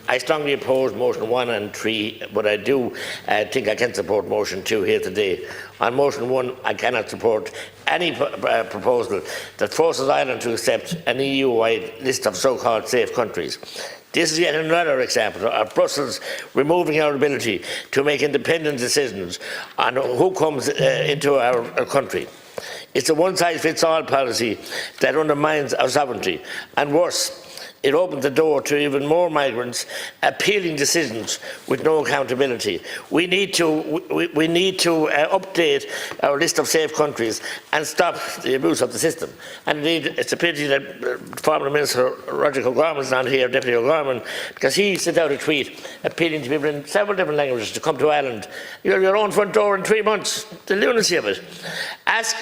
I strongly oppose motion 1 and 3, but I do think I can support motion 2 here today. On motion 1, I cannot support any proposal that forces Ireland to accept an EU-wide list of so-called safe countries. This is yet another example of Brussels removing our ability to make independent decisions on who comes into our country. It's a one-size-fits-all policy that undermines our sovereignty, and worse, it opens the door to even more migrants appealing decisions with no accountability. We need to update our list of safe countries and stop the abuse of the system. And indeed, it's a pity that former Minister Roger O'Gorman is not here, Deputy O'Gorman, because he sent out a tweet appealing to people in several different languages to come to Ireland. You're your own front door in 3 months. The lunacy of it. As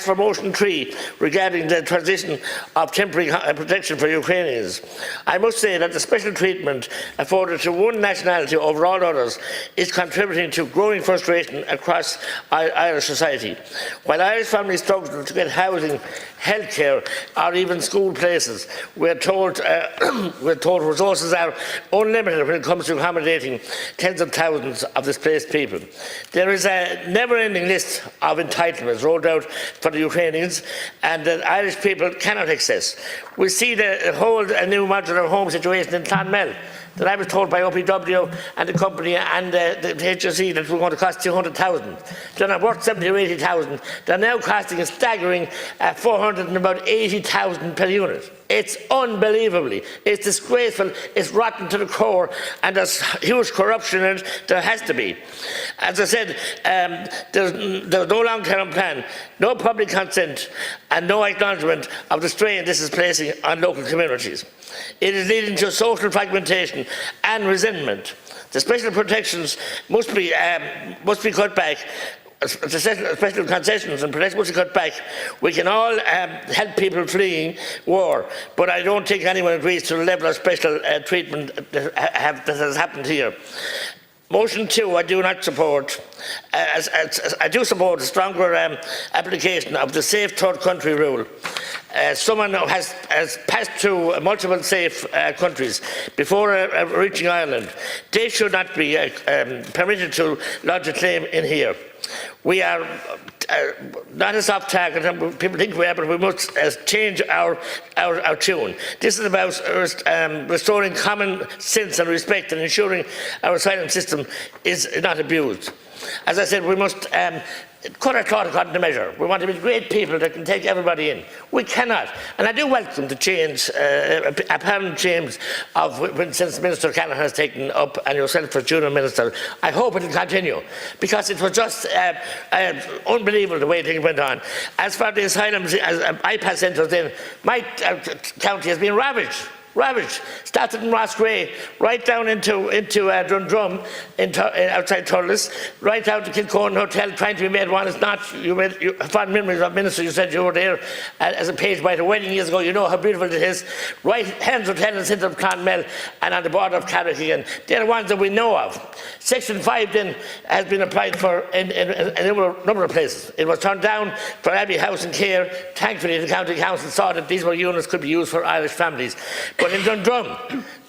for motion 3 regarding the transition of temporary protection for Ukrainians, I must say that the special treatment afforded to one nationality over all others is contributing to growing frustration across Irish society. While Irish families struggle to get housing, healthcare or even school places, we're told resources are unlimited when it comes to accommodating tens of thousands of displaced people. There is a never-ending list of entitlements rolled out for the Ukrainians and that Irish people cannot access. We see the whole new modular home situation in Clonmel that I was told by OPW and the company and the HSE that were going to cost 200,000. They're not worth 70 or 80,000. They're now costing a staggering 480,000 per unit. It's unbelievably, it's disgraceful, it's rotten to the core, and there's huge corruption in it. There has to be. As I said, there's no long-term plan, no public consent, and no acknowledgement of the strain this is placing on local communities. It is leading to social fragmentation and resentment. The special protections must be cut back. Special concessions and protections must be cut back. We can all help people fleeing war, but I don't think anyone agrees to the level of special treatment that has happened here. Motion 2 I do not support. I do support a stronger application of the safe third country rule. Someone who has passed through multiple safe countries before reaching Ireland, they should not be permitted to lodge a claim in here. We are not a soft target, and people think we are, but we must change our tune. This is about restoring common sense and respect and ensuring our asylum system is not abused. As I said, we must cut our cloth according to measure. We want to be great people that can take everybody in. We cannot. And I do welcome the change, apparent change of since Minister Callaghan has taken up and yourself as Junior Minister. I hope it will continue, because it was just unbelievable the way things went on. As far as the asylums, bypass centres in, my county has been ravaged. Started in Rossgrey, right down into Dundrum, outside Thurles, right down to Kilcorn Hotel, trying to be made one. It's not. You fond memories of Minister. You said you were there as a page by the wedding years ago. You know how beautiful it is. Right, Hans Hotel in the centre of Clonmel and on the border of Carrick. They're the ones that we know of. Section 5 then has been applied for in a number of places. It was turned down for Abbey House and Care. Thankfully, the County Council saw that these units could be used for Irish families. But in Dundrum,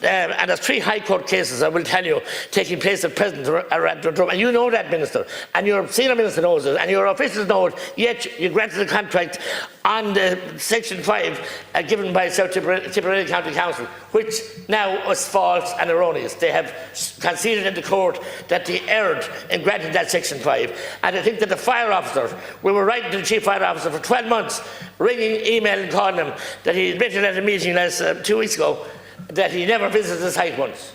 and there's 3 High Court cases, I will tell you, taking place at present around Dundrum, and you know that, Minister, and your Senior Minister knows it, and your officials know it, yet you granted the contract on the Section 5 given by South Tipperary County Council, which now was false and erroneous. They have conceded in the court that they erred in granting that Section 5, and I think that the fire officer, we were writing to the Chief Fire Officer for 12 months, ringing, emailing, calling him, that he admitted at a meeting 2 weeks ago that he never visited the site once.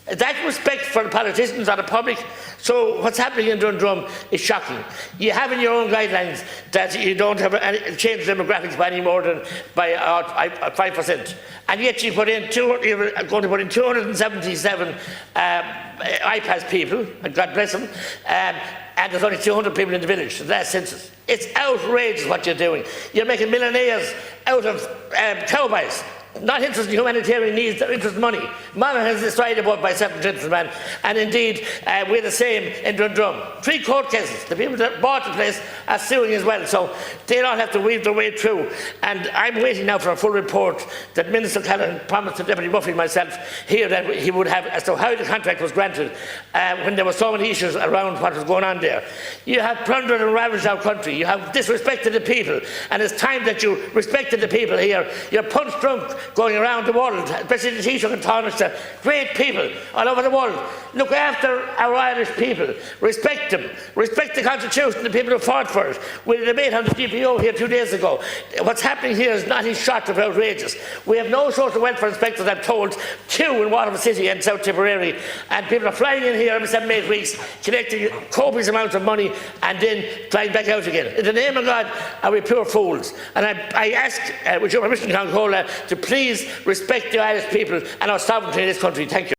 That respect for the politicians or the public. So what's happening in Dundrum is shocking. You have in your own guidelines that you don't have any change demographics by any more than by 5%, and yet you're going to put in 277 IPAS people, and God bless them, and there's only 200 people in the village, the last census. It's outrageous what you're doing. You're making millionaires out of cowboys. not interested in humanitarian needs, they're interested in money. Monaghan has destroyed a boat by 7 gentlemen, and indeed we're the same in Dundrum. 3 court cases. The people that bought the place are suing as well, so they don't have to weave their way through. And I'm waiting now for a full report that Minister Callan promised to Deputy Buffy and myself here that he would have as to how the contract was granted when there were so many issues around what was going on there. You have plundered and ravaged our country. You have disrespected the people, and it's time that you respected the people here. You're punch drunk going around the world, especially the Taoiseach and Taoiseach, great people all over the world. Look after our Irish people. Respect them. Respect the Constitution, the people who fought for it. We had a debate on the GPO here 2 days ago. What's happening here is nothing short of outrageous. We have no social welfare inspectors, I'm told, 2 in Waterford City and South Tipperary, and people are flying in here every 7 or 8 weeks, collecting copious amounts of money and then flying back out again. In the name of God, are we pure fools? And I ask, with your permission, Councillor Cola, to please respect the Irish people and our sovereignty in this country. Thank you.